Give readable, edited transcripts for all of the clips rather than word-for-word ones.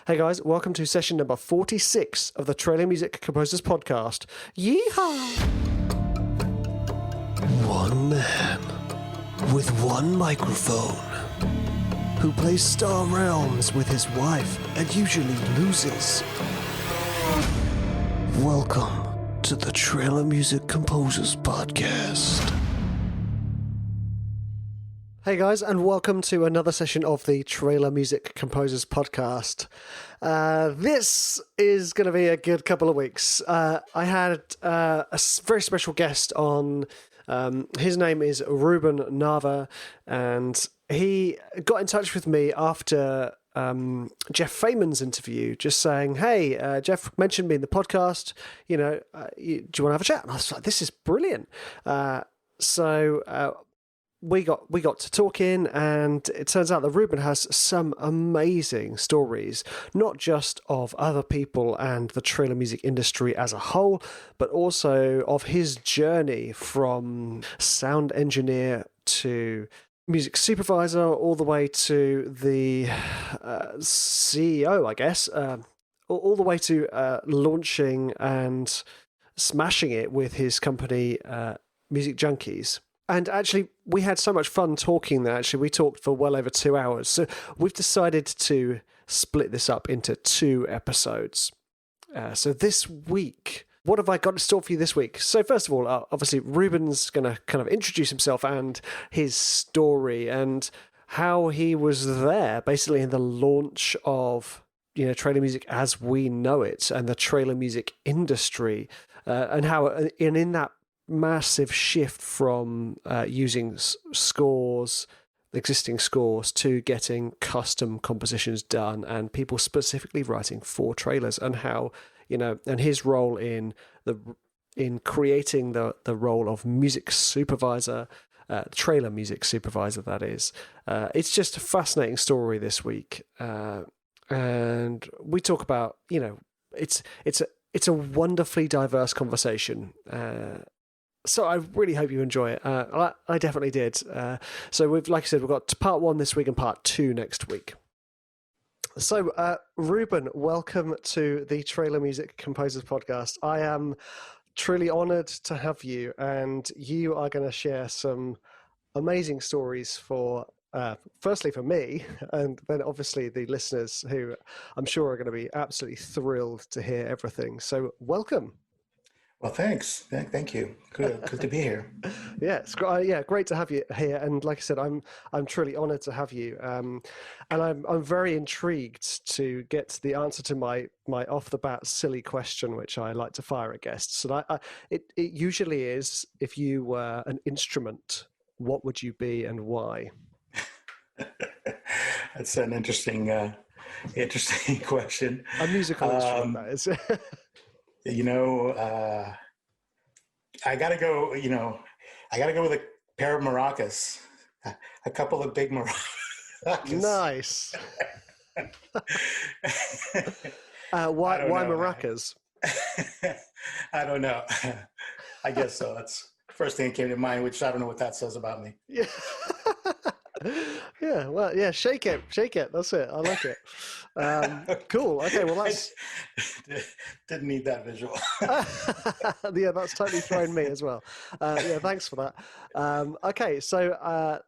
Hey guys, welcome to session number 46 of the Trailer Music Composers Podcast. Yeehaw! One man with one microphone who plays Star Realms with his wife and usually loses. Welcome to the Trailer Music Composers Podcast. Hey guys, and welcome to another session of the Trailer Music Composers Podcast. This is going to be a good couple of weeks. I had a very special guest on. His name is Ruben Nava, and he got in touch with me after Jeff Feynman's interview, just saying, hey, Jeff mentioned me in the podcast, do you want to have a chat? And I was like, this is brilliant. So we got to talking, and it turns out that Ruben has some amazing stories, not just of other people and the trailer music industry as a whole, but also of his journey from sound engineer to music supervisor, all the way to the CEO, I guess, all the way to launching and smashing it with his company, Music Junkies. And actually, we had so much fun talking that actually we talked for well over 2 hours. So we've decided to split this up into 2 episodes. So this week, what have I got in store for you this week? So first of all, obviously, Ruben's going to kind of introduce himself and his story and how he was there, basically in the launch of trailer music as we know it and the trailer music industry, and how in that massive shift from using existing scores to getting custom compositions done and people specifically writing for trailers, and how and his role in creating the role of music supervisor, trailer music supervisor, that is. It's just a fascinating story this week, and we talk about it's a wonderfully diverse conversation. So I really hope you enjoy it. I definitely did. So like I said, we've got part 1 this week and part 2 next week. So Ruben, welcome to the Trailer Music Composers Podcast. I am truly honoured to have you, and you are going to share some amazing stories for, firstly for me, and then obviously the listeners, who I'm sure are going to be absolutely thrilled to hear everything. So welcome. Well, thanks. Thank you. Good to be here. Yeah, it's great to have you here. And like I said, I'm truly honoured to have you. And I'm very intrigued to get the answer to my off the bat silly question, which I like to fire at guests. And it usually is, if you were an instrument, what would you be and why? That's an interesting question. A musical instrument, that is. I gotta go with a pair of maracas, a couple of big maracas. Nice. Why maracas? I don't know. I guess so. That's the first thing that came to mind, which I don't know what that says about me. Yeah. Yeah, well, yeah, shake it. That's it. I like it. Cool. Okay, well, that's... Didn't need that visual. Yeah, that's totally thrown me as well. Yeah, thanks for that. Okay, so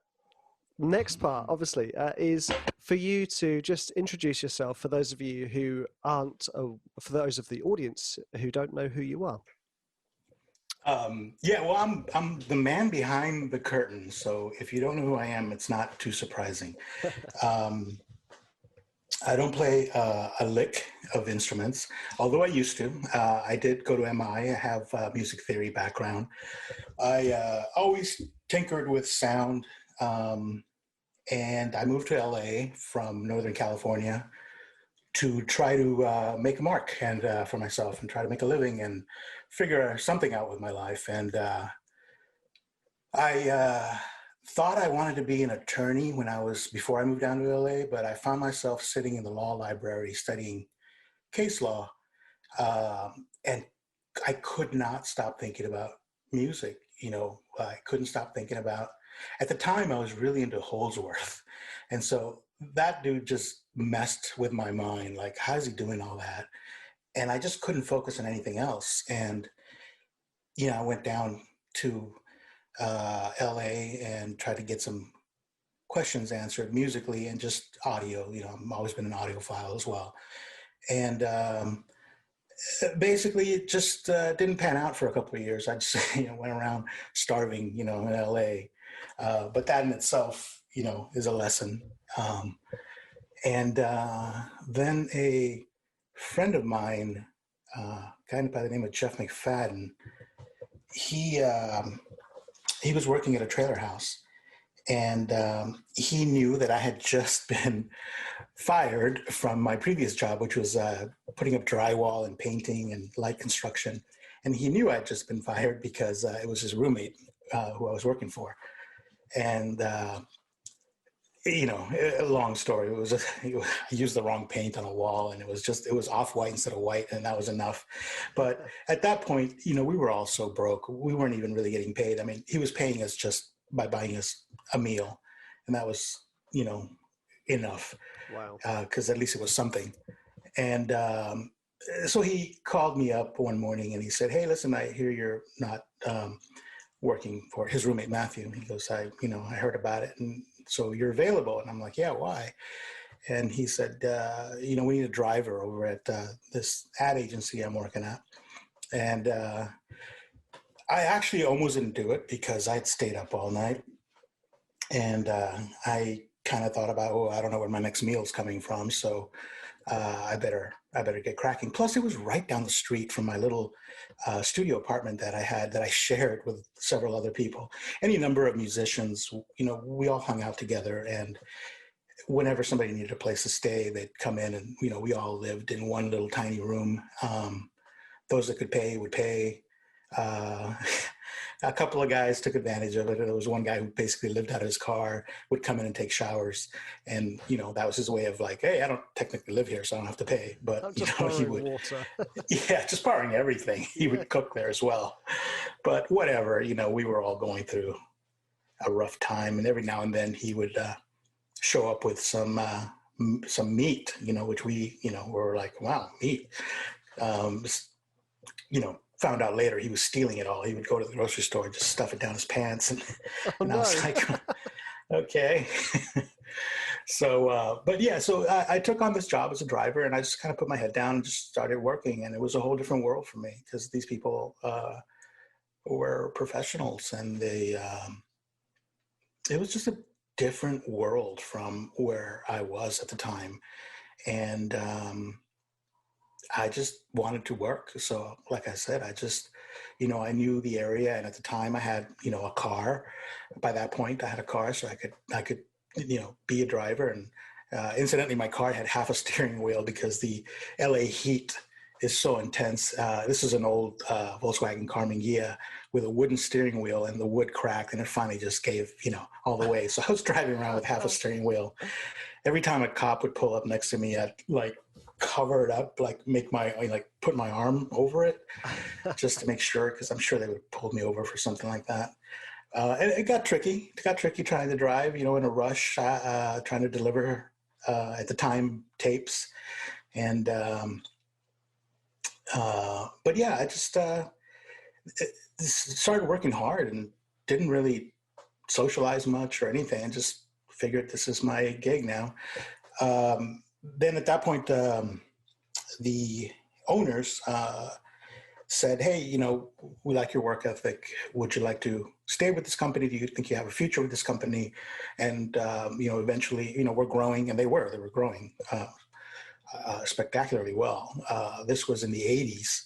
next part, obviously, is for you to just introduce yourself for those of you who aren't, for those of the audience who don't know who you are. Well, I'm the man behind the curtain. So if you don't know who I am, it's not too surprising. I don't play a lick of instruments, although I used to. I did go to MI. I have a music theory background. I always tinkered with sound, and I moved to LA from Northern California to try to make a mark and for myself and try to make a living and figure something out with my life. And I thought I wanted to be an attorney before I moved down to LA, but I found myself sitting in the law library studying case law. And I could not stop thinking about music. I couldn't stop thinking about, at the time I was really into Holdsworth. And so that dude just messed with my mind. Like, how's he doing all that? And I just couldn't focus on anything else. And, I went down to LA and tried to get some questions answered musically and just audio. I've always been an audiophile as well. And basically, it just didn't pan out for a couple of years. I just went around starving, in LA. But that in itself, is a lesson. And then a friend of mine, a guy by the name of Jeff McFadden, he was working at a trailer house, and he knew that I had just been fired from my previous job, which was putting up drywall and painting and light construction. And he knew I'd just been fired because it was his roommate who I was working for. And a long story. It was he used the wrong paint on a wall, and it was off-white instead of white, and that was enough. But at that point, we were all so broke. We weren't even really getting paid. I mean, he was paying us just by buying us a meal, and that was, enough. Wow. Because at least it was something. And so he called me up one morning and he said, "Hey, listen, I hear you're not working for," his roommate Matthew. He goes, I heard about it, and so you're available. And I'm like, "Yeah, why?" And he said, we need a driver over at this ad agency I'm working at. And I actually almost didn't do it because I'd stayed up all night. And I kind of thought about, I don't know where my next meal is coming from. So I better get cracking. Plus, it was right down the street from my little studio apartment that I had, that I shared with several other people. Any number of musicians, we all hung out together. And whenever somebody needed a place to stay, they'd come in, and, we all lived in one little tiny room. Those that could pay would pay. A couple of guys took advantage of it. There was one guy who basically lived out of his car, would come in and take showers. And, that was his way of like, "Hey, I don't technically live here, so I don't have to pay." But, I'm just he would, water. yeah, just borrowing everything. He would cook there as well. But whatever, we were all going through a rough time. And every now and then he would show up with some meat, which we, were like, "Wow, meat." Found out later he was stealing it all. He would go to the grocery store and just stuff it down his pants. And, I was like, okay. So, but yeah, so I took on this job as a driver, and I just kind of put my head down and just started working. And it was a whole different world for me because these people were professionals, and it was just a different world from where I was at the time. And I just wanted to work. So, like I said, I just, I knew the area, and at the time I had, a car. By that point, I had a car, so I could, be a driver. And incidentally, my car had half a steering wheel because the LA heat is so intense. This is an old Volkswagen Carmen Ghia with a wooden steering wheel, and the wood cracked, and it finally just gave, all the way. So I was driving around with half a steering wheel. Every time a cop would pull up next to me, I'd cover it up, put my arm over it just to make sure, because I'm sure they would pull me over for something like that. And it got tricky. It got tricky trying to drive, in a rush, trying to deliver, at the time, tapes. And, but yeah, I just started working hard and didn't really socialize much or anything, and just figured this is my gig now. Then at that point, the owners said, "Hey, we like your work ethic. Would you like to stay with this company? Do you think you have a future with this company?" And, eventually, we're growing, and they were growing spectacularly well. This was in the 80s,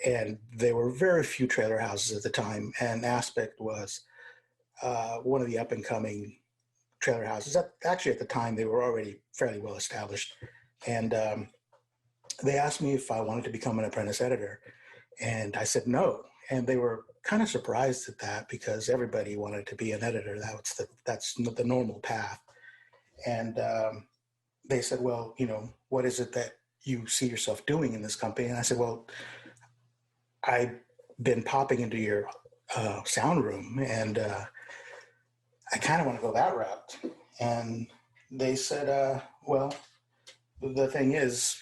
and there were very few trailer houses at the time. And Aspect was one of the up-and-coming trailer houses. Actually, at the time, they were already fairly well established. And they asked me if I wanted to become an apprentice editor. And I said no. And they were kind of surprised at that, because everybody wanted to be an editor. That's the normal path. And they said, "Well, what is it that you see yourself doing in this company?" And I said, "Well, I've been popping into your sound room, and I kind of want to go that route." And they said, well, the thing is,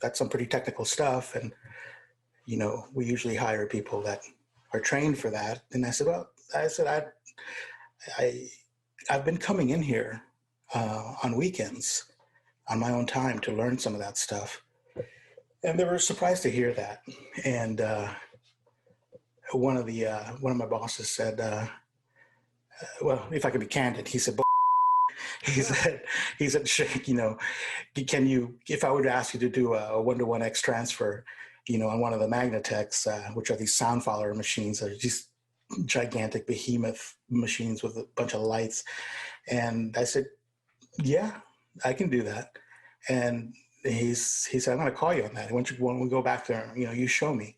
that's some pretty technical stuff. And, we usually hire people that are trained for that. And I said, I, I've been coming in here on weekends on my own time to learn some of that stuff. And they were surprised to hear that. And one of my bosses said, well, if I can be candid, he said, he said, can you, if I were to ask you to do a 1-to-1 X transfer, on one of the Magnatechs, which are these sound follower machines, that are just gigantic behemoth machines with a bunch of lights. And I said, yeah, I can do that. And he said, I'm going to call you on that. When we go back there, you show me.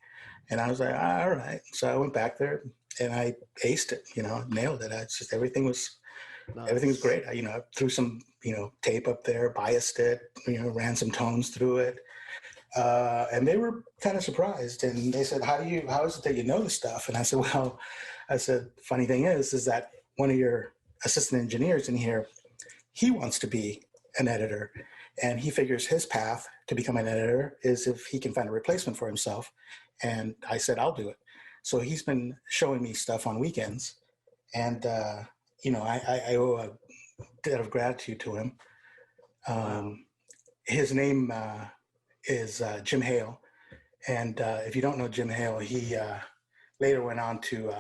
And I was like, all right. So I went back there and I aced it, nailed it. Everything was great. I threw some, tape up there, biased it, ran some tones through it. And they were kind of surprised. And they said, how is it that you know this stuff? And I said, well, funny thing is that one of your assistant engineers in here, he wants to be an editor. And he figures his path to become an editor is if he can find a replacement for himself. And I said, I'll do it. So he's been showing me stuff on weekends. And, I owe a debt of gratitude to him. His name is Jim Hale. And if you don't know Jim Hale, he later went on to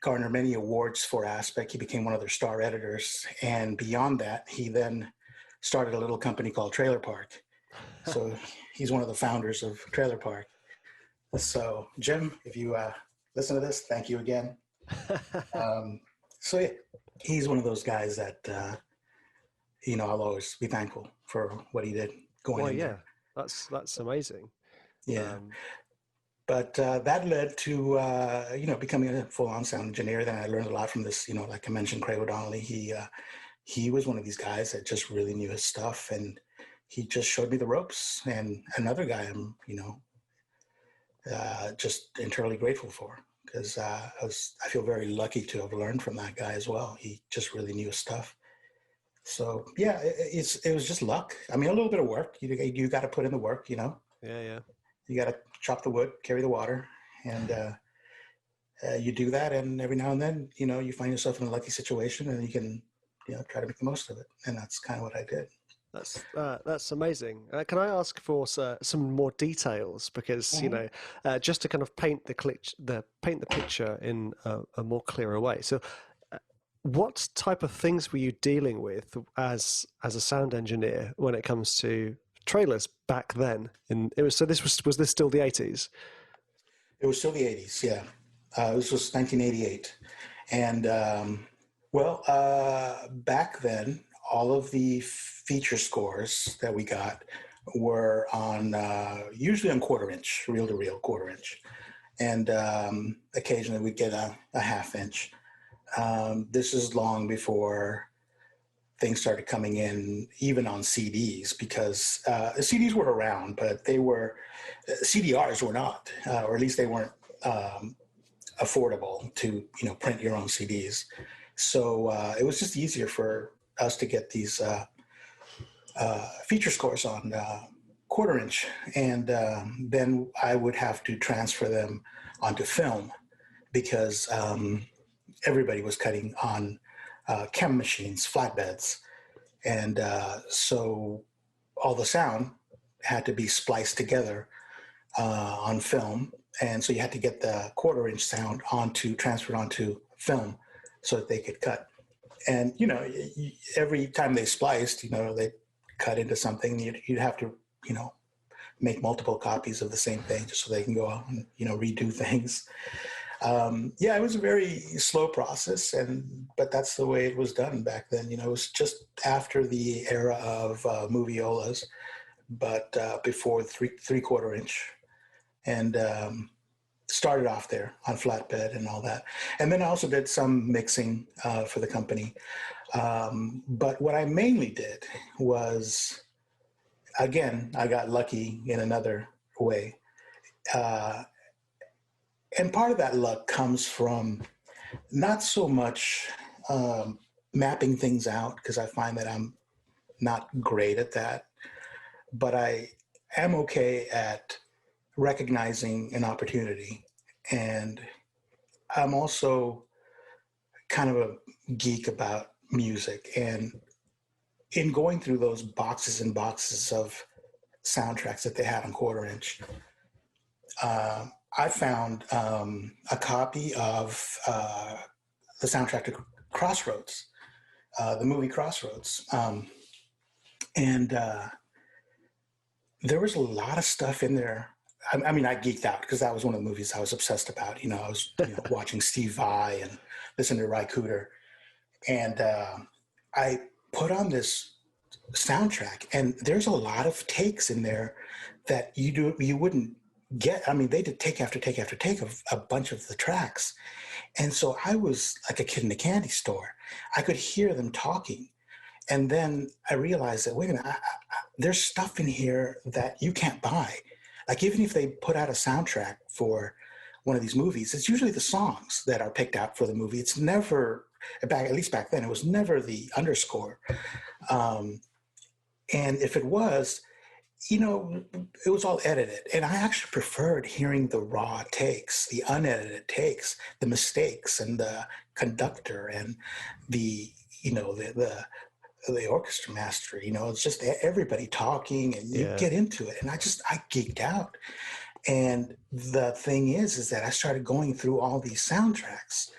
garner many awards for Aspect. He became one of their star editors. And beyond that, he then started a little company called Trailer Park. So he's one of the founders of Trailer Park. So Jim, if you listen to this, thank you again. So yeah, he's one of those guys that, I'll always be thankful for what he did going in there. That's amazing. Yeah. But that led to, becoming a full-on sound engineer. Then I learned a lot from this, like I mentioned, Craig O'Donnelly. He was one of these guys that just really knew his stuff, and he just showed me the ropes. And another guy I'm, just eternally grateful for, because I feel very lucky to have learned from that guy as well. He just really knew his stuff. So yeah, it was just luck. I mean, a little bit of work. You got to put in the work, Yeah. You got to chop the wood, carry the water, and you do that. And every now and then, you find yourself in a lucky situation, and you can, try to make the most of it. And that's kind of what I did. That's amazing. Can I ask for some more details? Because just to kind of paint the picture in a more clearer way. So, what type of things were you dealing with as a sound engineer when it comes to trailers back then? Was this still the 80s? It was still the 80s. Yeah, this was 1988, and back then, all of the feature scores that we got were on usually on quarter-inch, reel-to-reel quarter-inch, and occasionally we'd get a half-inch. This is long before things started coming in, even on CDs, because CDs were around, but CDRs were not, or at least they weren't affordable to print your own CDs. So it was just easier for us to get these feature scores on quarter-inch, and then I would have to transfer them onto film, because everybody was cutting on chem machines, flatbeds, and so all the sound had to be spliced together on film, and so you had to get the quarter-inch sound transferred onto film so that they could cut. And every time they spliced, they cut into something. You'd have to make multiple copies of the same thing just so they can go out and redo things. It was a very slow process, but that's the way it was done back then. It was just after the era of moviolas, but before three-quarter inch, and started off there on flatbed and all that. And then I also did some mixing for the company. But what I mainly did was, again, I got lucky in another way. And part of that luck comes from not so much mapping things out because I find that I'm not great at that, but I am okay at recognizing an opportunity. And I'm also kind of a geek about music. And in going through those boxes and boxes of soundtracks that they had on quarter inch, I found a copy of the soundtrack to Crossroads, the movie Crossroads. And there was a lot of stuff in there. I mean, I geeked out because that was one of the movies I was obsessed about. You know, I was watching Steve Vai and listening to Ry Cooder. And I put on this soundtrack, and there's a lot of takes in there that you wouldn't get. I mean, they did take after take after take of a bunch of the tracks. And so I was like a kid in a candy store. I could hear them talking. And then I realized that, wait a minute, there's stuff in here that you can't buy. Like, even if they put out a soundtrack for one of these movies, it's usually the songs that are picked out for the movie. It's never, at least back then, it was never the underscore. And if it was, it was all edited. And I actually preferred hearing the raw takes, the unedited takes, the mistakes, and the conductor and the, the orchestra master. It's just everybody talking, and you get into it. And I geeked out. And the thing is that I started going through all these soundtracks,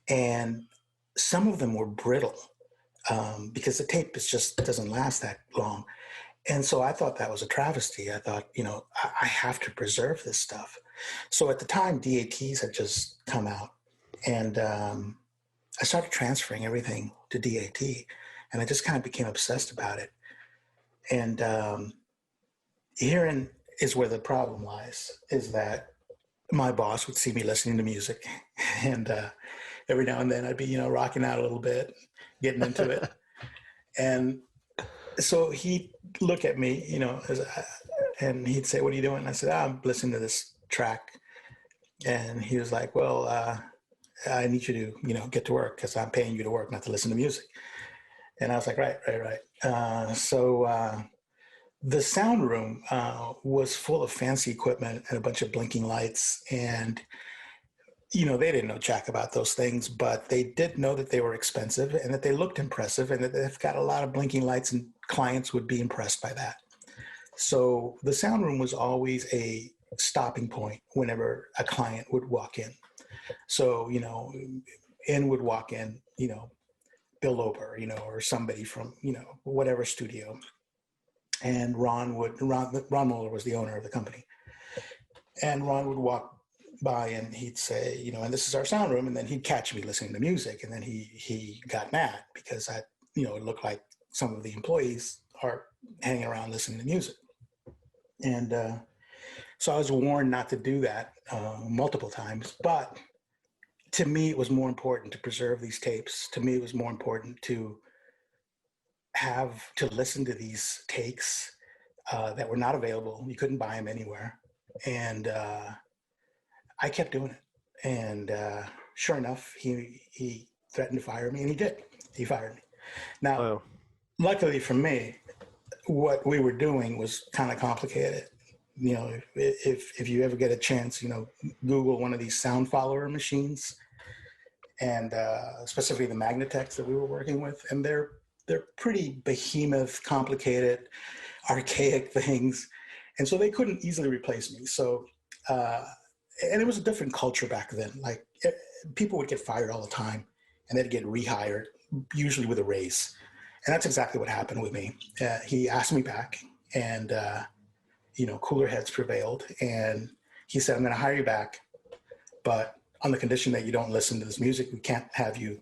and some of them were brittle because the tape just doesn't last that long. And so I thought that was a travesty. I thought, I have to preserve this stuff. So at the time, DATs had just come out, and I started transferring everything to DAT, and I just kind of became obsessed about it. And herein is where the problem lies, is that my boss would see me listening to music, and every now and then I'd be, rocking out a little bit, getting into it. And so he'd look at me, and he'd say, "What are you doing?" And I said, "I'm listening to this track." And he was like, "Well, I need you to, get to work because I'm paying you to work, not to listen to music." And I was like, right. So the sound room was full of fancy equipment and a bunch of blinking lights. And, they didn't know jack about those things, but they did know that they were expensive and that they looked impressive and that they've got a lot of blinking lights, and clients would be impressed by that. So the sound room was always a stopping point whenever a client would walk in. So, in would walk in, Bill Ober, or somebody from, whatever studio. And Ron Mueller was the owner of the company. And Ron would walk by and he'd say, and this is our sound room. And then he'd catch me listening to music. And then he got mad because it looked like some of the employees are hanging around listening to music. And so I was warned not to do that multiple times. But to me, it was more important to preserve these tapes. To me, it was more important to listen to these takes that were not available. You couldn't buy them anywhere. And I kept doing it. And sure enough, he threatened to fire me, and he did. He fired me. Now, wow. Luckily for me, what we were doing was kind of complicated. If you ever get a chance, Google one of these sound follower machines, and specifically the Magnatechs that we were working with, and they're pretty behemoth, complicated, archaic things, and so they couldn't easily replace me. So, and it was a different culture back then. Like, people would get fired all the time, and they'd get rehired, usually with a raise. And that's exactly what happened with me. He asked me back, and cooler heads prevailed, and he said, "I'm going to hire you back, but on the condition that you don't listen to this music. We can't have you,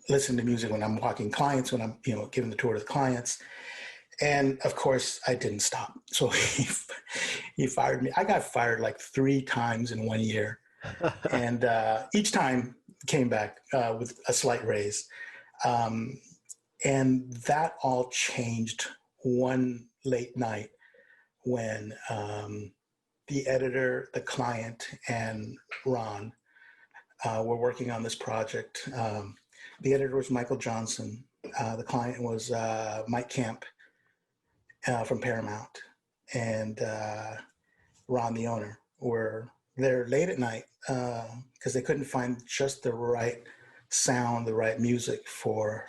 listen to music when I'm walking clients, when I'm, giving the tour to the clients." And of course, I didn't stop. So he fired me. I got fired like 3 times in 1 year, and each time came back with a slight raise. And that all changed one late night when the editor, the client, and Ron were working on this project. The editor was Michael Johnson. The client was Mike Camp from Paramount, and Ron, the owner, were there late at night because they couldn't find just the right sound, the right music for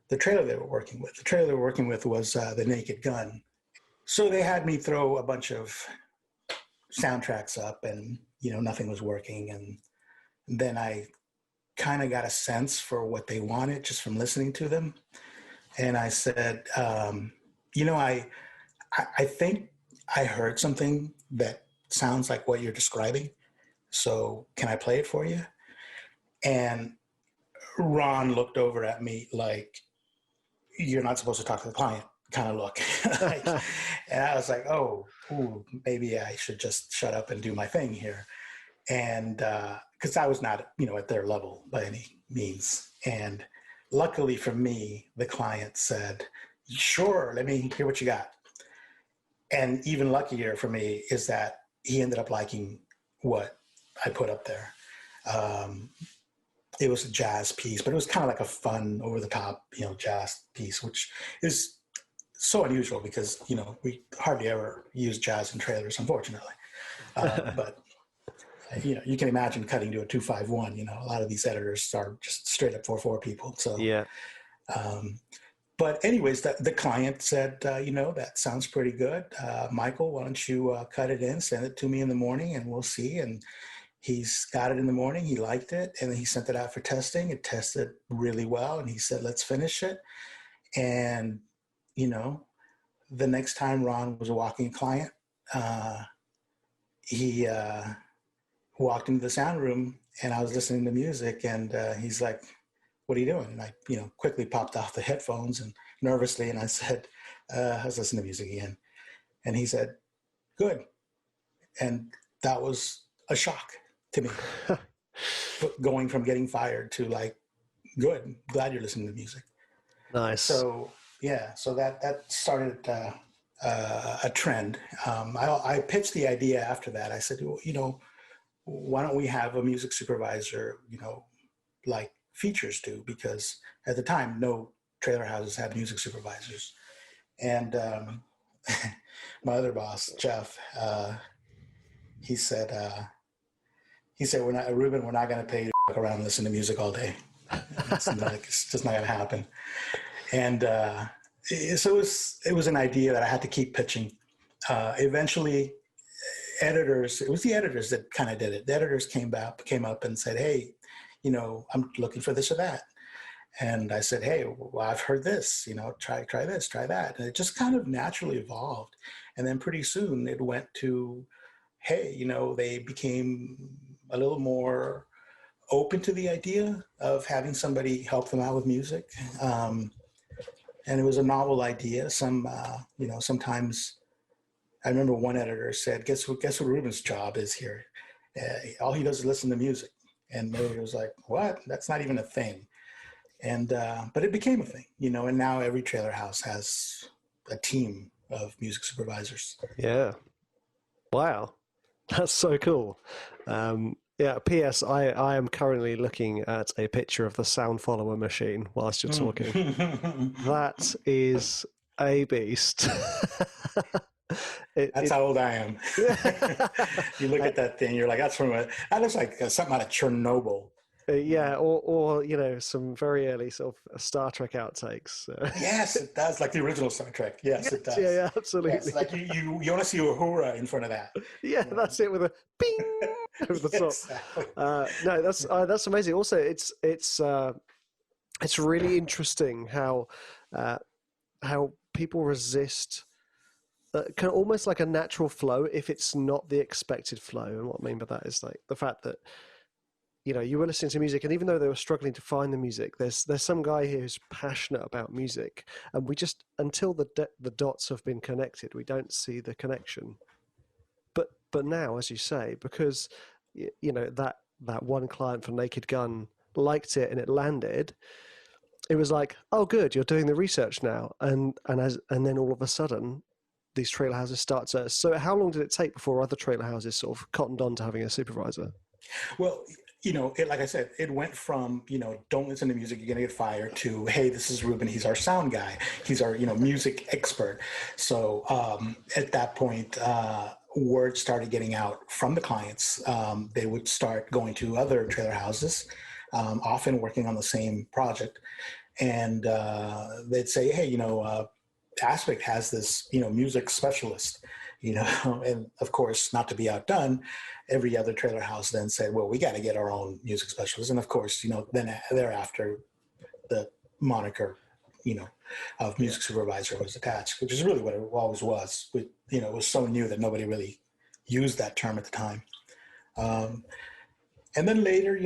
the trailer they were working with. The trailer they were working with was The Naked Gun. So they had me throw a bunch of soundtracks up, and nothing was working. And then I kind of got a sense for what they wanted just from listening to them. And I said, I think I heard something that sounds like what you're describing. So can I play it for you? And Ron looked over at me like, you're not supposed to talk to the client kind of look. And I was like, maybe I should just shut up and do my thing here. And because I was not, at their level by any means. And luckily for me, the client said, sure, let me hear what you got. And even luckier for me is that he ended up liking what I put up there. It was a jazz piece, but it was kind of like a fun, over-the-top, jazz piece, which is so unusual because, we hardly ever use jazz in trailers, unfortunately. But, you can imagine cutting to a 251. A lot of these editors are just straight up 4/4 people. So, yeah. But anyways, the client said, that sounds pretty good. Michael, why don't you cut it in, send it to me in the morning, and we'll see. And he's got it in the morning. He liked it, and then he sent it out for testing. It tested really well, and he said, let's finish it. And, the next time Ron was a walking client, he walked into the sound room, and I was listening to music, and he's like, what are you doing? And I, quickly popped off the headphones and nervously, and I said, I was listening to music again. And he said, good. And that was a shock to me. Going from getting fired to like, good, glad you're listening to music. Nice. So, yeah, so that started a trend. I pitched the idea after that. I said, why don't we have a music supervisor, like features do? Because at the time, no trailer houses had music supervisors. And my other boss, Jeff, he said, Ruben, we're not going to pay you to walk around and listen to music all day. It's just not going to happen. And so it was an idea that I had to keep pitching. Eventually, it was the editors that kind of did it. The editors came up and said, hey, I'm looking for this or that. And I said, hey, well, I've heard this, try this, try that. And it just kind of naturally evolved. And then pretty soon it went to, hey, they became a little more open to the idea of having somebody help them out with music. And it was a novel idea. Sometimes I remember one editor said, guess what Ruben's job is here? All he does is listen to music. And Mary was like, what? That's not even a thing. And, but it became a thing, and now every trailer house has a team of music supervisors. Yeah. Wow. That's so cool. Yeah, P.S. I am currently looking at a picture of the sound follower machine whilst you're talking. That is a beast. That's how old I am. You look at that thing, you're like, that looks like something out of Chernobyl. Yeah, or some very early sort of Star Trek outtakes. Yes, it does, like the original Star Trek. Yes, it does. Yeah, absolutely. Yes, like you want to see Uhura in front of that. Yeah, that's it with a bing over the top. Exactly. No, that's amazing. Also, it's really interesting how people resist. Kind of almost like a natural flow if it's not the expected flow. And what I mean by that is like the fact that you were listening to music, and even though they were struggling to find the music, there's some guy here who's passionate about music, and we just, until the dots have been connected, we don't see the connection. But now, as you say, because that one client for Naked Gun liked it and it landed, it was like, oh, good, you're doing the research now, and then all of a sudden, these trailer houses start to. So, how long did it take before other trailer houses sort of cottoned on to having a supervisor? Well, like I said, it went from, don't listen to music, you're going to get fired, to, hey, this is Ruben. He's our sound guy. He's our, music expert. So at that point, word started getting out from the clients. They would start going to other trailer houses, often working on the same project. And they'd say, hey, Aspect has this, music specialist, and of course, not to be outdone, every other trailer house then said, well, we got to get our own music specialist. And of course, then thereafter, the moniker, of music supervisor was attached, which is really what it always was. It was so new that nobody really used that term at the time. And then later,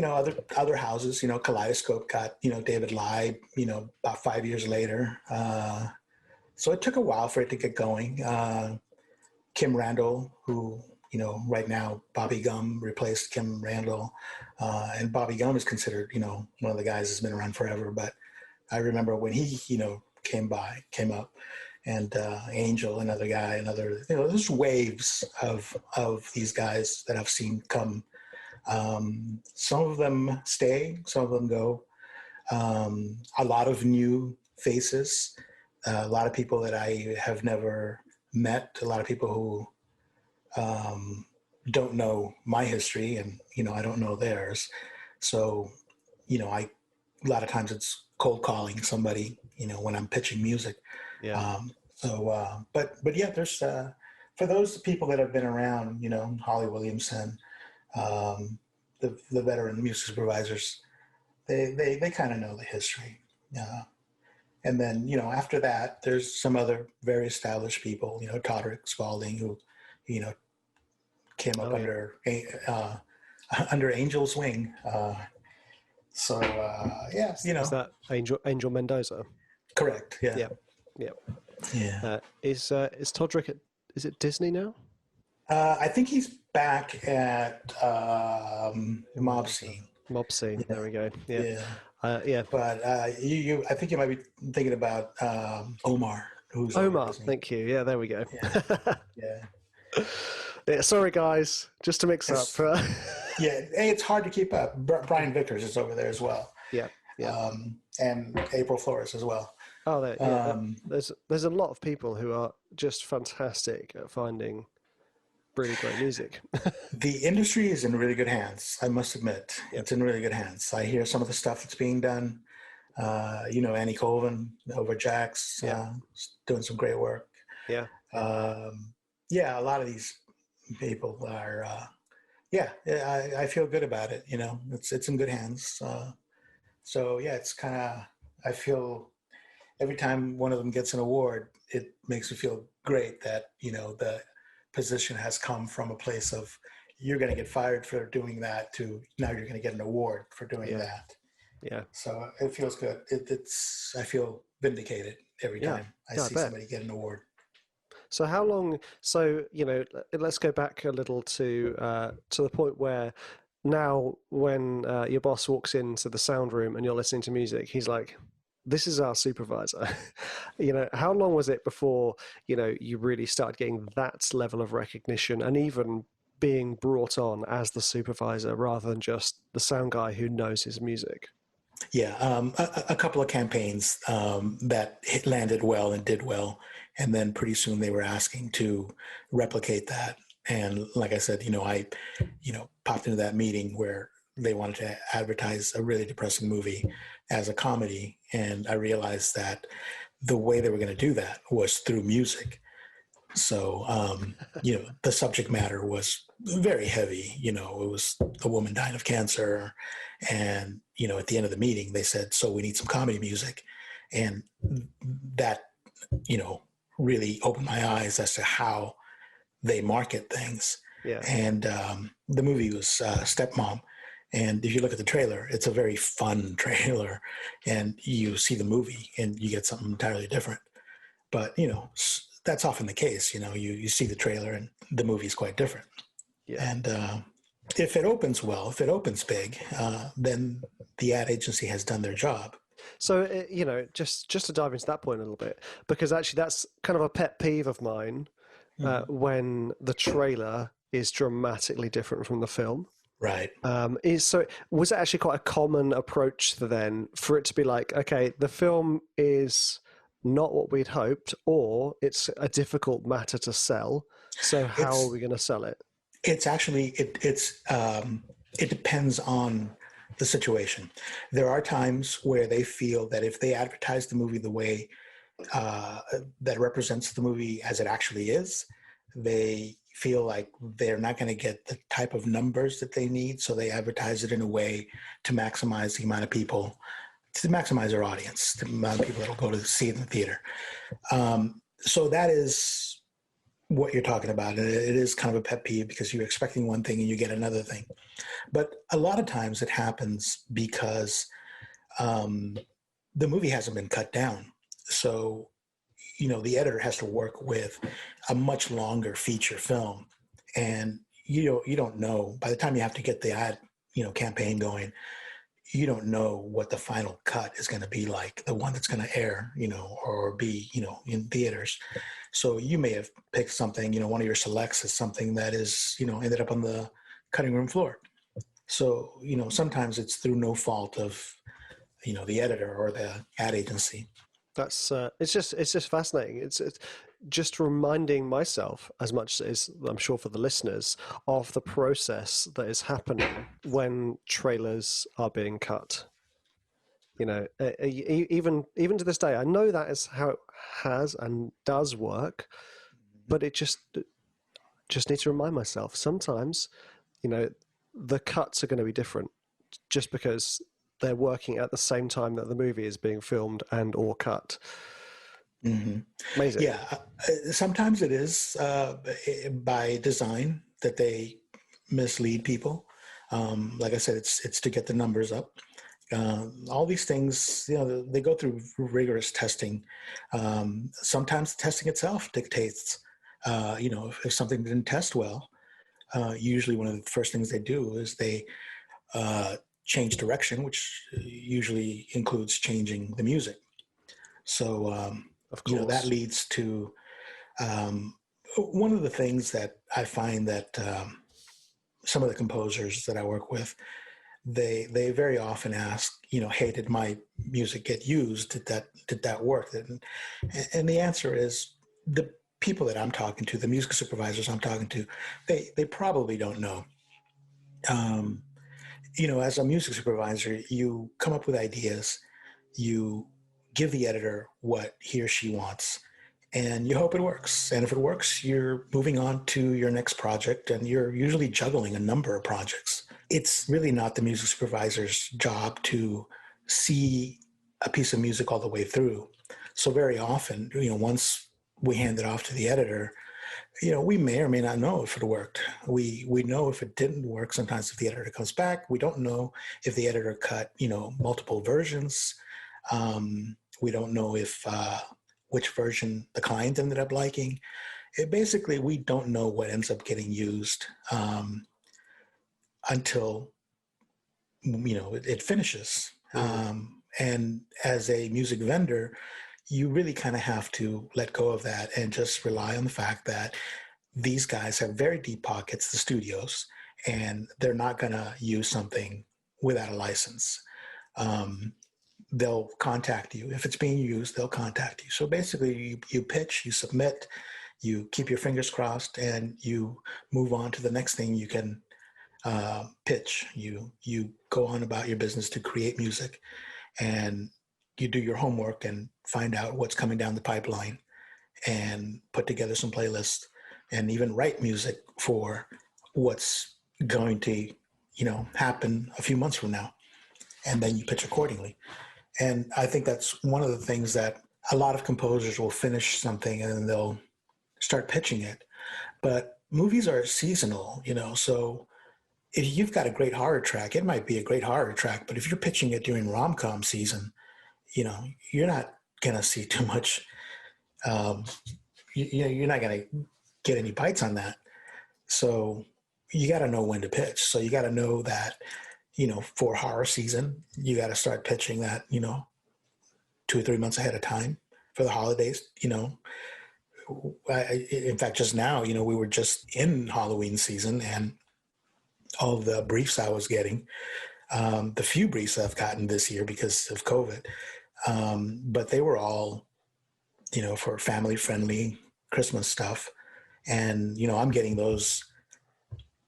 other houses, Kaleidoscope got, David Leib, about 5 years later. So it took a while for it to get going. Kim Randall, who, right now Bobby Gum replaced Kim Randall. And Bobby Gum is considered, one of the guys that's been around forever. But I remember when he, came up, and Angel, another guy, there's waves of these guys that I've seen come. Some of them stay, some of them go. A lot of new faces, a lot of people that I have never met, a lot of people who don't know my history, and I don't know theirs. So a lot of times it's cold calling somebody when I'm pitching music. Yeah. But yeah, there's for those people that have been around, Holly Williamson, the veteran music supervisors, they kind of know the history. And then, after that, there's some other very established people, Todrick Spalding, who, came up under Angel's wing. Yes, Is that Angel Mendoza? Correct. Yeah. Yeah. Is Todrick is it Disney now? I think he's back at Mob Scene. Mob Scene. Yeah. There we go. Yeah. But I think you might be thinking about Omar. Who's Omar? Thank you. Yeah. There we go. Yeah. Sorry, guys. Just to mix up. It's hard to keep up. Brian Vickers is over there as well. Yeah. And April Flores as well. Oh, there's a lot of people who are just fantastic at finding really great music. The industry is in really good hands, I must admit. Yep. It's in really good hands. I hear some of the stuff that's being done. Annie Colvin over Jax, doing some great work. Yeah. A lot of these people are, I feel good about it. It's in good hands. It's kind of, I feel every time one of them gets an award, it makes me feel great that, the position has come from a place of you're going to get fired for doing that to now you're going to get an award for doing that. Yeah. So it feels good. I feel vindicated every time I see somebody get an award. So how long? So let's go back a little to the point where now when your boss walks into the sound room and you're listening to music, he's like, "This is our supervisor." How long was it before you really started getting that level of recognition and even being brought on as the supervisor rather than just the sound guy who knows his music? Yeah, a couple of campaigns that landed well and did well, and then pretty soon they were asking to replicate that. And like I said, I popped into that meeting where they wanted to advertise a really depressing movie as a comedy, and I realized that the way they were going to do that was through music. So, the subject matter was very heavy. It was a woman dying of cancer. And, at the end of the meeting, they said, so we need some comedy music. And that, really opened my eyes as to how they market things. Yeah. And the movie was Stepmom. And if you look at the trailer, it's a very fun trailer. And you see the movie and you get something entirely different. But, that's often the case. You see the trailer and the movie is quite different. Yeah. And if it opens well, if it opens big, then the ad agency has done their job. So, just to dive into that point a little bit, because actually that's kind of a pet peeve of mine when the trailer is dramatically different from the film. Right. So was it actually quite a common approach then for it to be like, okay, the film is not what we'd hoped, or it's a difficult matter to sell. So how are It's we going to sell it? it's actually it depends on the situation. There are times where they feel that if they advertise the movie the way uh, that represents the movie as it actually is, they feel like they're not going to get the type of numbers that they need, so they advertise it in a way to maximize the amount of people, to maximize their audience, the amount of people that will go to see it in the theater. So that is what you're talking about. And it is kind of a pet peeve because you're expecting one thing and you get another thing. But a lot of times it happens because um, the movie hasn't been cut down. So, the editor has to work with a much longer feature film. And you don't know by the time you have to get the ad, campaign going, you don't know what the final cut is going to be like, the one that's going to air, or be, in theaters. So you may have picked something, one of your selects is something that is, ended up on the cutting room floor. So, sometimes it's through no fault of, the editor or the ad agency. That's it's just fascinating. It's just reminding myself as much as I'm sure for the listeners of the process that is happening when trailers are being cut. Even to this day, I know that is how it has and does work, but it just need to remind myself sometimes, you know, the cuts are going to be different just because they're working at the same time that the movie is being filmed and or cut. Mm-hmm. Amazing. Yeah, sometimes it is by design that they mislead people. Like I said, it's to get the numbers up. All these things, they go through rigorous testing. Sometimes the testing itself dictates, if something didn't test well, usually one of the first things they do is they uh, change direction, which usually includes changing the music. So, Of that course. leads to um, one of the things that I find that some of the composers that I work with, they very often ask, hey, did my music get used? Did that work? And the answer is the people that I'm talking to, the music supervisors I'm talking to, they probably don't know. Um, as a music supervisor, you come up with ideas, you give the editor what he or she wants, and you hope it works. And if it works, you're moving on to your next project, and you're usually juggling a number of projects. It's really not the music supervisor's job to see a piece of music all the way through. So very often, once we hand it off to the editor, we may or may not know if it worked. We know if it didn't work. Sometimes if the editor comes back, we don't know if the editor cut multiple versions. We don't know if which version the client ended up liking. Basically, we don't know what ends up getting used until it finishes. Mm. And as a music vendor, you really kind of have to let go of that and just rely on the fact that these guys have very deep pockets, the studios, and they're not going to use something without a license. Um, they'll contact you. If it's being used, they'll contact you. So basically, you pitch, you submit, you keep your fingers crossed, and you move on to the next thing you can pitch. You go on about your business to create music, and you do your homework and find out what's coming down the pipeline and put together some playlists and even write music for what's going to happen a few months from now, and then you pitch accordingly. And I think that's one of the things that a lot of composers will finish something and then they'll start pitching it. But movies are seasonal, so if you've got a great horror track, it might be a great horror track, but if you're pitching it during rom-com season, you're not going to see too much. um, you're not going to get any bites on that. So you got to know when to pitch. So you got to know that, for horror season, you got to start pitching that, 2 or 3 months ahead of time. For the holidays, in fact, just now, we were just in Halloween season, and all the briefs I was getting, the few briefs I've gotten this year because of COVID. But they were all, for family friendly Christmas stuff. And, I'm getting those,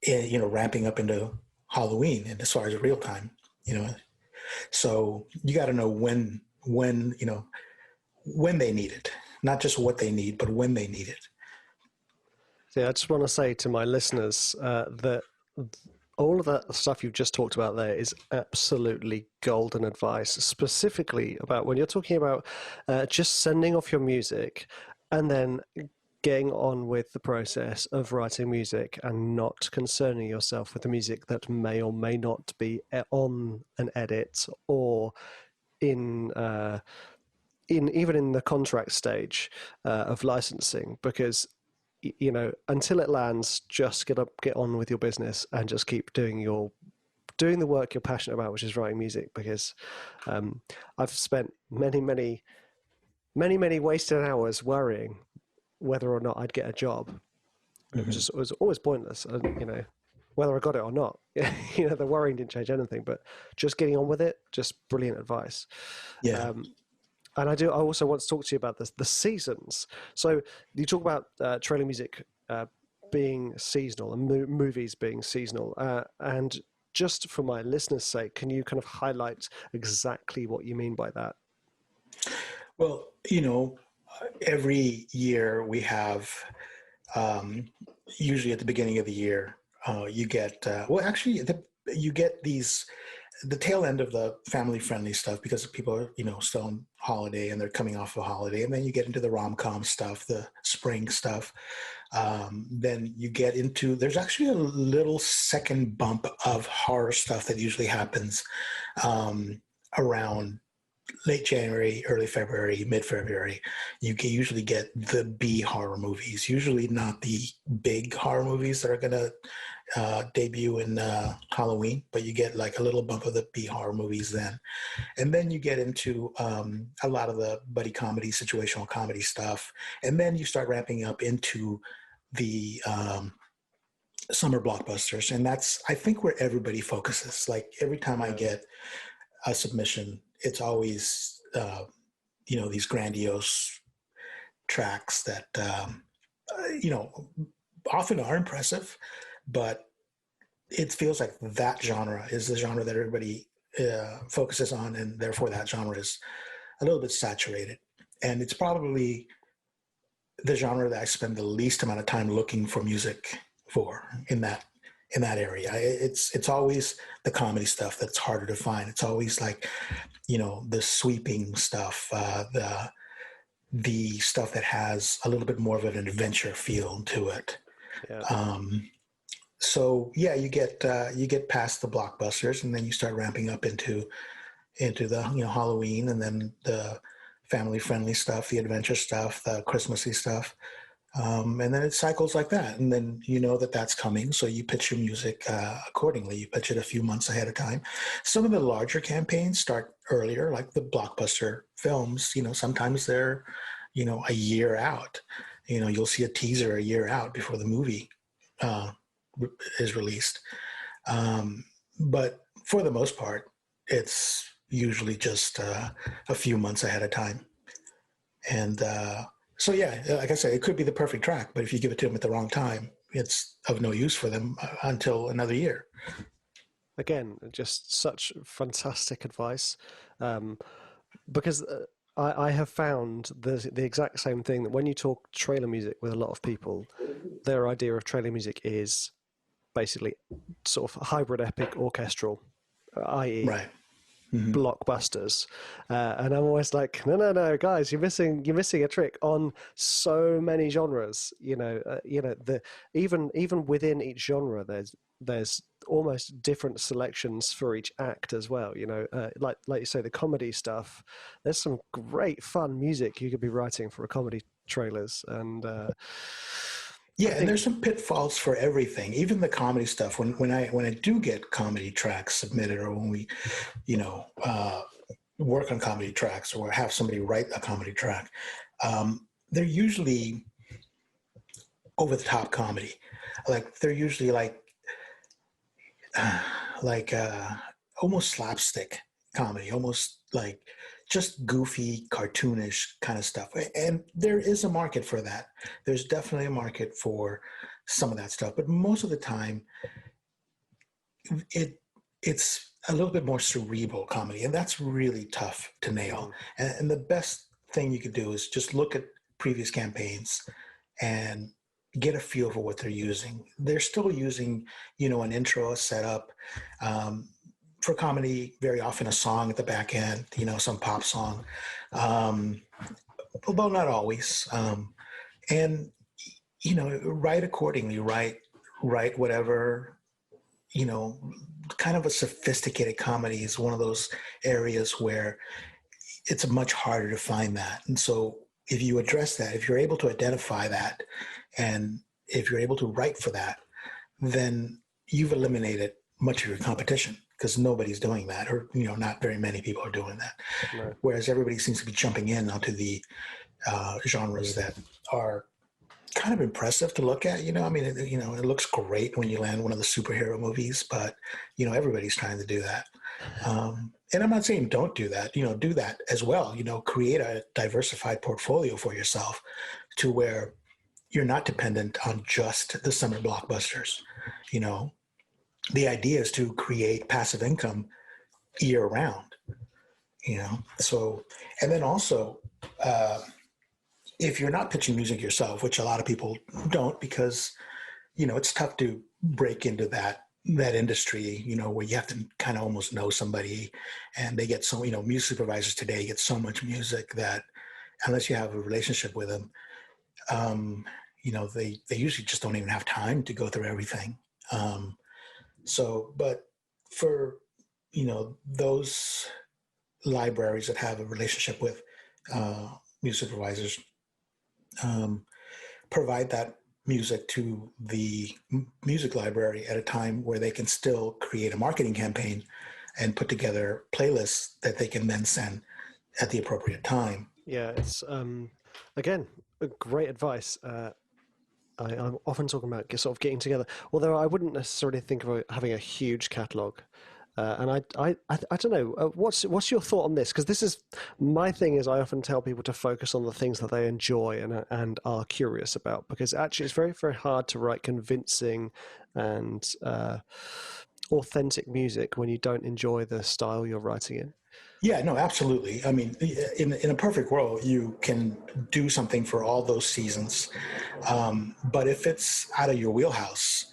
ramping up into Halloween and as far as real time, you know, so you got to know when they need it, not just what they need, but when they need it. So I just want to say to my listeners that all of that stuff you've just talked about there is absolutely golden advice, specifically about when you're talking about just sending off your music and then getting on with the process of writing music and not concerning yourself with the music that may or may not be on an edit or in even in the contract stage of licensing, because until it lands, just get on with your business and just keep doing the work you're passionate about, which is writing music. Because I've spent many wasted hours worrying whether or not I'd get a job. Mm-hmm. It was always pointless, and whether I got it or not, the worrying didn't change anything. But just getting on with it, just brilliant advice. Yeah. And I also want to talk to you about the seasons. So you talk about trailer music being seasonal and movies being seasonal. And just for my listeners' sake, can you kind of highlight exactly what you mean by that? Well, every year we have, usually at the beginning of the year, you get, you get the tail end of the family-friendly stuff because people are, still on holiday and they're coming off a holiday. And then you get into the rom-com stuff, the spring stuff. Then you get into, there's actually a little second bump of horror stuff that usually happens around late January, early February, mid-February. You can usually get the B horror movies, usually not the big horror movies that are going to debut in Halloween, but you get like a little bump of the B horror movies then. And then you get into a lot of the buddy comedy, situational comedy stuff. And then you start ramping up into the summer blockbusters. And that's, I think, where everybody focuses. Like every time I get a submission, it's always, these grandiose tracks that, often are impressive, but it feels like that genre is the genre that everybody focuses on, and therefore that genre is a little bit saturated. And it's probably the genre that I spend the least amount of time looking for music for in that area. It's always the comedy stuff that's harder to find. It's always like, the sweeping stuff, the stuff that has a little bit more of an adventure feel to it. Yeah. So yeah, you get past the blockbusters, and then you start ramping up into the Halloween, and then the family friendly stuff, the adventure stuff, the Christmassy stuff. And then it cycles like that. And then that's coming. So you pitch your music accordingly. You pitch it a few months ahead of time. Some of the larger campaigns start earlier, like the blockbuster films. Sometimes they're, a year out. You'll see a teaser a year out before the movie is released. But for the most part, it's usually just a few months ahead of time. And so yeah, like I said, it could be the perfect track, but if you give it to them at the wrong time, it's of no use for them until another year. Again, just such fantastic advice, because I have found the exact same thing, that when you talk trailer music with a lot of people, their idea of trailer music is basically sort of hybrid epic orchestral, i.e. Right. blockbusters, and I'm always like, no, guys, you're missing a trick on so many genres. Even within each genre, there's almost different selections for each act as well. Like you say, the comedy stuff. There's some great fun music you could be writing for a comedy trailers, and and there's some pitfalls for everything, even the comedy stuff. When I do get comedy tracks submitted, or when we, work on comedy tracks, or have somebody write a comedy track, they're usually over the top comedy. Like they're usually like like almost slapstick comedy, almost like just goofy, cartoonish kind of stuff. And there is a market for that. There's definitely a market for some of that stuff, but most of the time, it's a little bit more cerebral comedy, and that's really tough to nail. And the best thing you could do is just look at previous campaigns and get a feel for what they're using. They're still using, an intro, a setup. For comedy, very often a song at the back end, some pop song, although not always. And write accordingly. Write whatever, kind of a sophisticated comedy is one of those areas where it's much harder to find that. And so if you address that, if you're able to identify that, and if you're able to write for that, then you've eliminated much of your competition, because nobody's doing that, or not very many people are doing that. Right. Whereas everybody seems to be jumping in onto the genres that are kind of impressive to look at. It looks great when you land one of the superhero movies, but everybody's trying to do that. And I'm not saying don't do that. Do that as well. Create a diversified portfolio for yourself to where you're not dependent on just the summer blockbusters. The idea is to create passive income year round. So, and then also, if you're not pitching music yourself, which a lot of people don't, because it's tough to break into that industry, where you have to kind of almost know somebody, and they get so, music supervisors today get so much music that unless you have a relationship with them, they usually just don't even have time to go through everything. But for, those libraries that have a relationship with music supervisors, provide that music to the music library at a time where they can still create a marketing campaign and put together playlists that they can then send at the appropriate time. Yeah, it's again great advice. I'm often talking about sort of getting together, although I wouldn't necessarily think of having a huge catalogue. And I don't know. What's your thought on this? Because this is my thing. Is I often tell people to focus on the things that they enjoy and are curious about. Because actually, it's very, very hard to write convincing and authentic music when you don't enjoy the style you're writing in. Yeah, no, absolutely. I mean, in a perfect world, you can do something for all those seasons. But if it's out of your wheelhouse,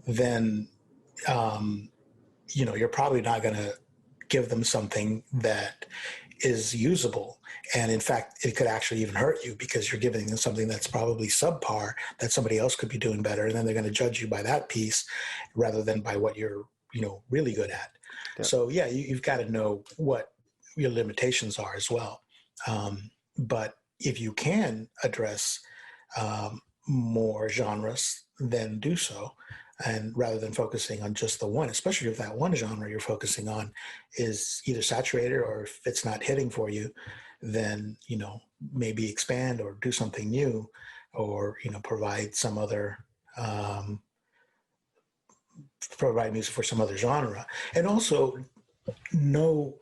then you're probably not going to give them something that is usable. And in fact, it could actually even hurt you, because you're giving them something that's probably subpar that somebody else could be doing better. And then they're going to judge you by that piece rather than by what you're, really good at. Yeah. So yeah, you've got to know what your limitations are as well. But if you can address more genres, then do so. And rather than focusing on just the one, especially if that one genre you're focusing on is either saturated, or if it's not hitting for you, then, maybe expand or do something new, or, provide some other, provide music for some other genre. And also know,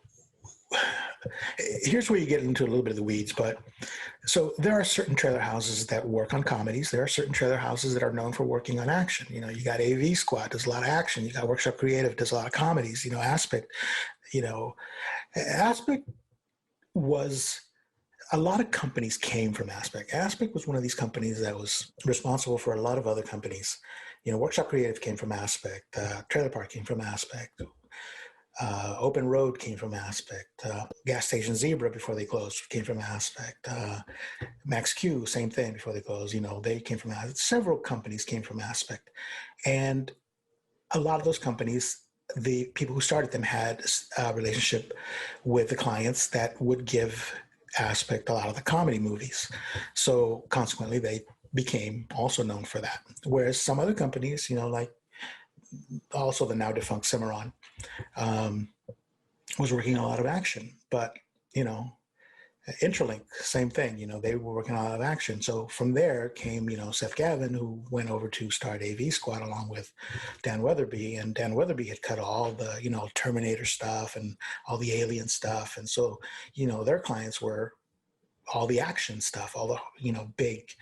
here's where you get into a little bit of the weeds, but so there are certain trailer houses that work on comedies. There are certain trailer houses that are known for working on action. You got AV Squad, does a lot of action. You got Workshop Creative, does a lot of comedies. Aspect, Aspect was, a lot of companies came from Aspect. Aspect was one of these companies that was responsible for a lot of other companies. Workshop Creative came from Aspect. Trailer Park came from Aspect. Open Road came from Aspect. Gas Station Zebra, before they closed, came from Aspect. Max Q, same thing, before they closed. They came from Aspect. Several companies came from Aspect. And a lot of those companies, the people who started them had a relationship with the clients that would give Aspect a lot of the comedy movies. So consequently, they became also known for that. Whereas some other companies, like also the now defunct Cimarron, was working on a lot of action. But, Interlink, same thing. They were working on live action. So from there came, Seth Gavin, who went over to start AV Squad along with Dan Weatherby. And Dan Weatherby had cut all the, Terminator stuff and all the Alien stuff. And so, their clients were all the action stuff, all the, big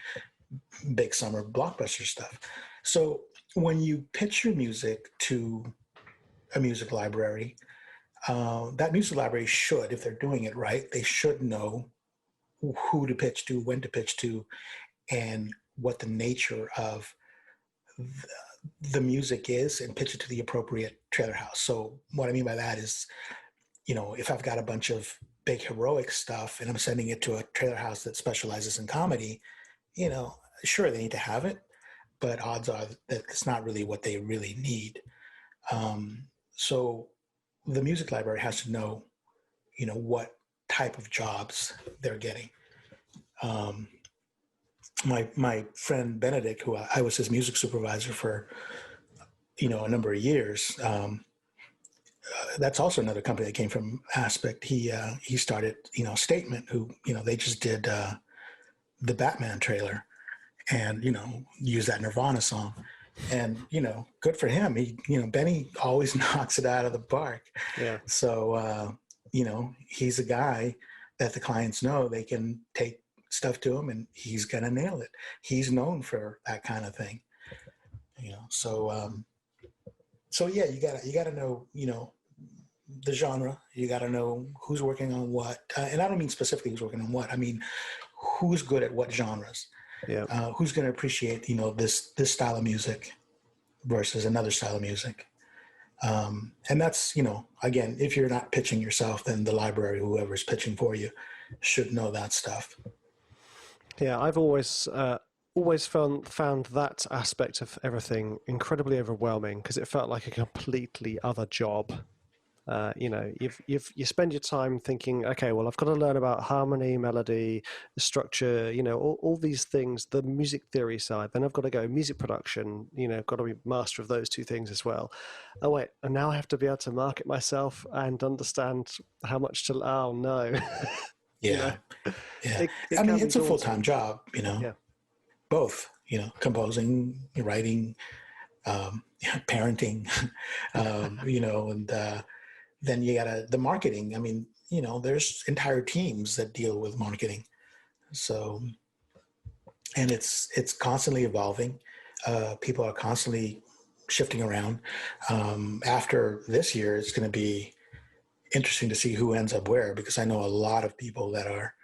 summer blockbuster stuff. So when you pitch your music to a music library, that music library should, if they're doing it right, they should know who to pitch to, when to pitch to, and what the nature of the music is, and pitch it to the appropriate trailer house. So what I mean by that is, if I've got a bunch of big heroic stuff and I'm sending it to a trailer house that specializes in comedy, sure, they need to have it, but odds are that it's not really what they really need. So the music library has to know, what type of jobs they're getting. My friend Benedict, who I was his music supervisor for, a number of years. That's also another company that came from Aspect. He started, Statement, who, they just did the Batman trailer, and use that Nirvana song. And good for him. He Benny always knocks it out of the park. Yeah. So he's a guy that the clients know they can take stuff to him and he's gonna nail it. He's known for that kind of thing. So yeah, you gotta know the genre. You gotta know who's working on what, and I don't mean specifically who's working on what. I mean who's good at what genres. Yeah. Who's going to appreciate, this style of music versus another style of music. And that's, again, if you're not pitching yourself, then the library, whoever's pitching for you, should know that stuff. Yeah, I've always found that aspect of everything incredibly overwhelming, because it felt like a completely other job. You spend your time thinking, okay, well, I've got to learn about harmony, melody, structure, all these things, the music theory side. Then I've got to go music production, got to be master of those two things as well. Oh, wait, and now I have to be able to market myself and understand how much to, oh, no. Yeah. Yeah. I mean, it's a full-time job, Yeah. Both, composing, writing, parenting, and then you got the marketing. I mean, there's entire teams that deal with marketing. So, and it's constantly evolving. People are constantly shifting around. After this year, it's going to be interesting to see who ends up where, because I know a lot of people that are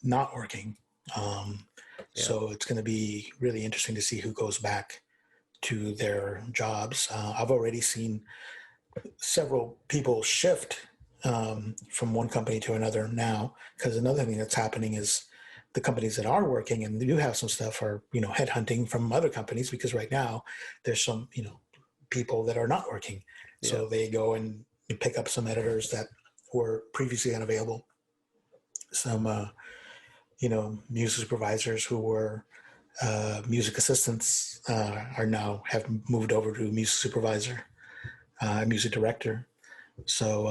not working. So it's going to be really interesting to see who goes back to their jobs. I've already seen several people shift from one company to another now, because another thing that's happening is the companies that are working and do have some stuff are, headhunting from other companies, because right now there's some, people that are not working. Yeah. So they go and pick up some editors that were previously unavailable. Some, music supervisors who were music assistants are now have moved over to music supervisor, music director. So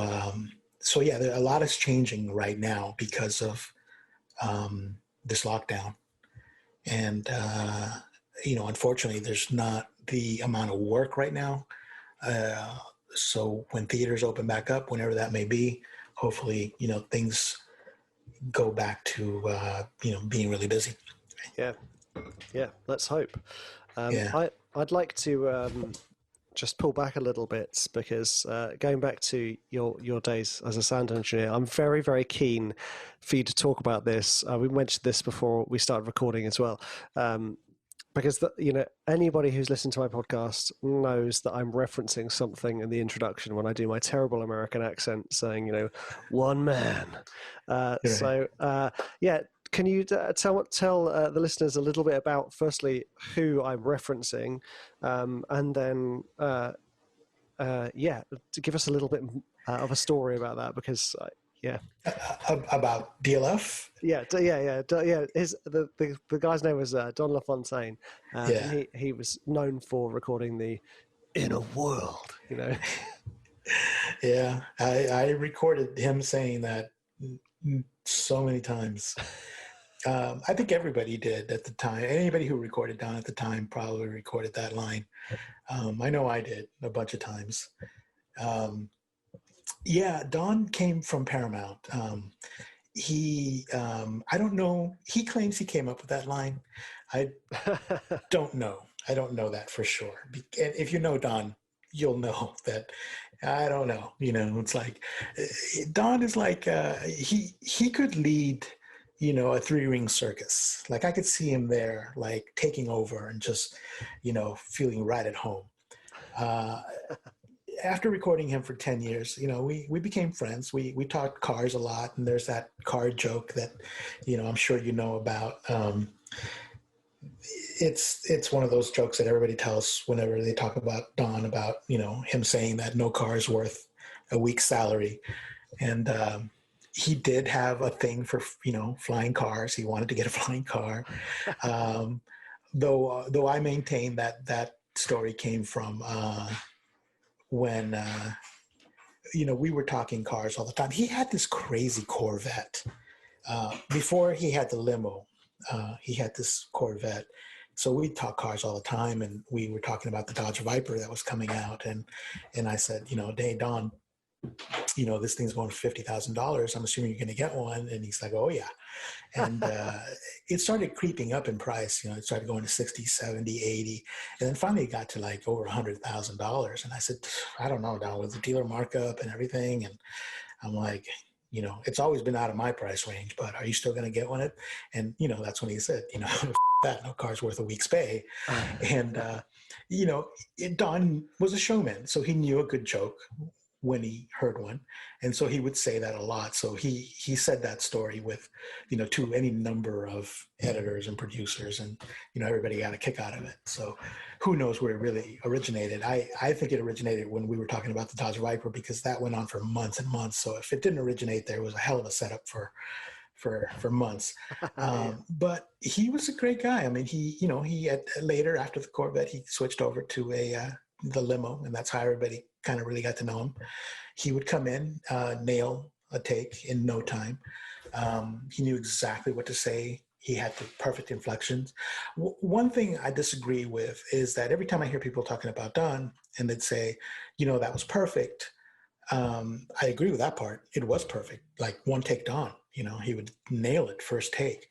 yeah, a lot is changing right now because of this lockdown. And, unfortunately, there's not the amount of work right now. So when theaters open back up, whenever that may be, hopefully, things go back to, being really busy. Yeah. Yeah. Let's hope. I'd like to just pull back a little bit, because going back to your days as a sound engineer, I'm very, very keen for you to talk about this. We mentioned this before we started recording as well. Because anybody who's listened to my podcast knows that I'm referencing something in the introduction when I do my terrible American accent, saying, one man. So, can you tell the listeners a little bit about, firstly, who I'm referencing, and then, to give us a little bit of a story about that, because, about DLF? Yeah. The guy's name was Don LaFontaine. And he was known for recording the Inner World, Yeah, I recorded him saying that So many times. I think everybody did at the time. Anybody who recorded Don at the time probably recorded that line. I know I did a bunch of times. Um, yeah, Don came from Paramount. I don't know. He claims he came up with that line. I don't know. I don't know that for sure. And if you know Don, you'll know that. I don't know. It's like Don is like he could lead, a three-ring circus. Like I could see him there, like taking over and just, feeling right at home. Uh, After recording him for 10 years, we became friends. We talked cars a lot, and there's that car joke that, I'm sure you know about. It's one of those jokes that everybody tells whenever they talk about Don, about him saying that no car is worth a week's salary. And he did have a thing for flying cars. He wanted to get a flying car. um, though I maintain that story came from when we were talking cars all the time. He had this crazy Corvette before he had the limo. He had this Corvette. So we talk cars all the time, and we were talking about the Dodge Viper that was coming out, and I said, hey Don, this thing's going for $50,000. I'm assuming you're going to get one. And he's like, oh yeah. And it started creeping up in price. It started going to 60, 70, 80. And then finally it got to like over $100,000. And I said, I don't know, Don, with the dealer markup and everything. And I'm like, it's always been out of my price range, but are you still going to get one? And, that's when he said, that no car's worth a week's pay. And, Don was a showman, so he knew a good joke when he heard one. And so he would say that a lot. So he said that story with, to any number of editors and producers, and, everybody got a kick out of it. So who knows where it really originated. I think it originated when we were talking about the Dodge Viper, because that went on for months and months. So if it didn't originate there, it was a hell of a setup for months. But he was a great guy. I mean, he had later, after the Corvette, he switched over to the limo, and that's how everybody kind of really got to know him. He would come in, nail a take in no time. He knew exactly what to say. He had the perfect inflections. One thing I disagree with is that every time I hear people talking about Don, and they'd say, that was perfect. I agree with that part. It was perfect. Like one take Don, he would nail it first take.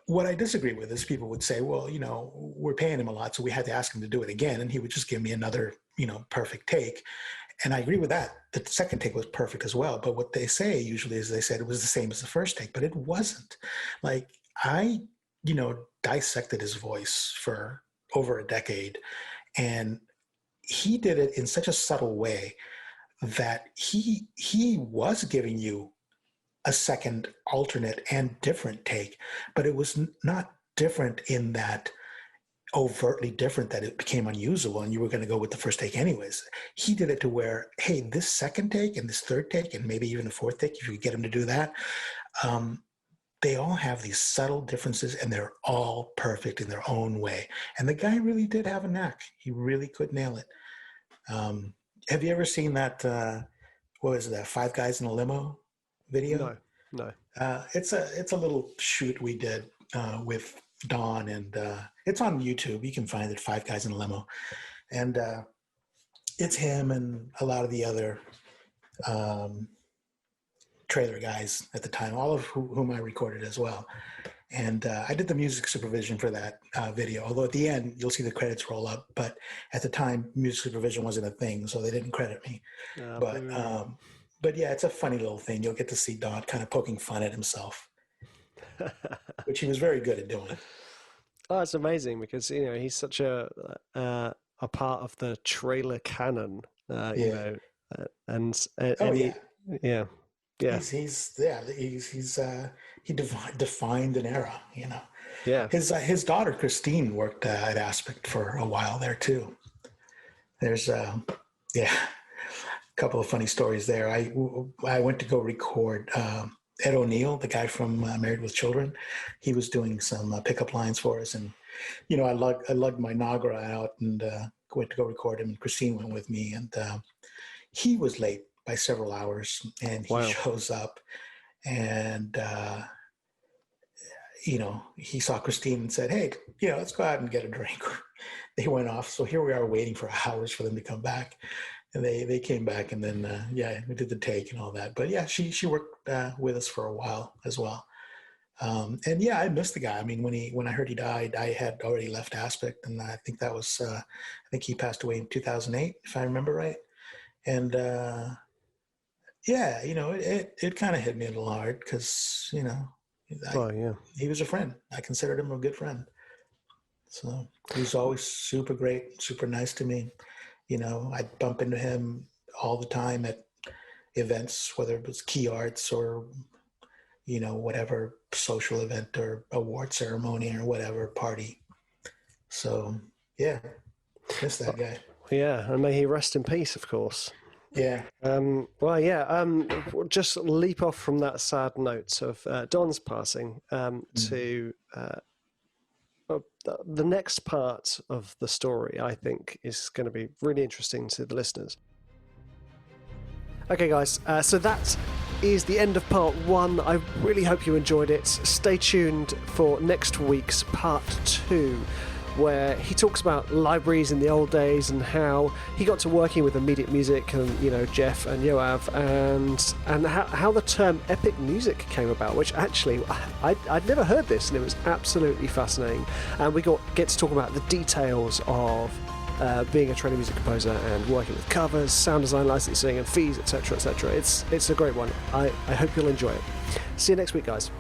What I disagree with is people would say, well, we're paying him a lot, so we had to ask him to do it again. And he would just give me another, perfect take. And I agree with that. The second take was perfect as well. But what they say usually is they said it was the same as the first take, but it wasn't. Like I, dissected his voice for over a decade, and he did it in such a subtle way that he was giving you a second alternate and different take, but it was not different in that overtly different that it became unusable and you were going to go with the first take anyways. He did it to where, hey, this second take and this third take and maybe even a fourth take, if you could get him to do that, they all have these subtle differences and they're all perfect in their own way. And the guy really did have a knack. He really could nail it. Have you ever seen that, what was it, that Five Guys in a Limo video? No. It's a little shoot we did with Don, and it's on YouTube. You can find it, Five Guys in a Limo. And it's him and a lot of the other trailer guys at the time, all of whom I recorded as well. And I did the music supervision for that video, although at the end, you'll see the credits roll up. But at the time, music supervision wasn't a thing, so they didn't credit me. But yeah, it's a funny little thing. You'll get to see Don kind of poking fun at himself, which he was very good at doing. Oh, it's amazing because, he's such a part of the trailer canon, Yeah. and Oh yeah. Yeah. He defined an era. Yeah. His daughter Christine worked at Aspect for a while there too. There's a couple of funny stories there. I went to go record Ed O'Neill, the guy from Married with Children. He was doing some pickup lines for us, and I lugged my Nagra out and went to go record him. And Christine went with me, and he was late by several hours, and he shows up, And he saw Christine and said, "Hey, let's go out and get a drink." They went off. So here we are waiting for hours for them to come back. And they came back, and then, we did the take and all that. But yeah, she worked with us for a while as well. And yeah, I missed the guy. I mean, when I heard he died, I had already left Aspect, and I think that was, I think he passed away in 2008, if I remember right. And it kind of hit me a little hard because, he was a friend. I considered him a good friend. So he was always super great, super nice to me. I'd bump into him all the time at events, whether it was Key Arts or, whatever social event or award ceremony or whatever party. So, yeah, miss that guy. Yeah, and may he rest in peace, of course. Yeah. Just leap off from that sad note of Don's passing to the next part of the story, I think, is going to be really interesting to the listeners. Okay, guys, so that is the end of part 1. I really hope you enjoyed it. Stay tuned for next week's part 2, where he talks about libraries in the old days and how he got to working with Immediate Music and, Jeff and Yoav, and how the term epic music came about, which actually I'd never heard this, and it was absolutely fascinating. And we get to talk about the details of being a training music composer and working with covers, sound design, licensing and fees, etc., etc. It's a great one. I hope you'll enjoy it. See you next week, guys.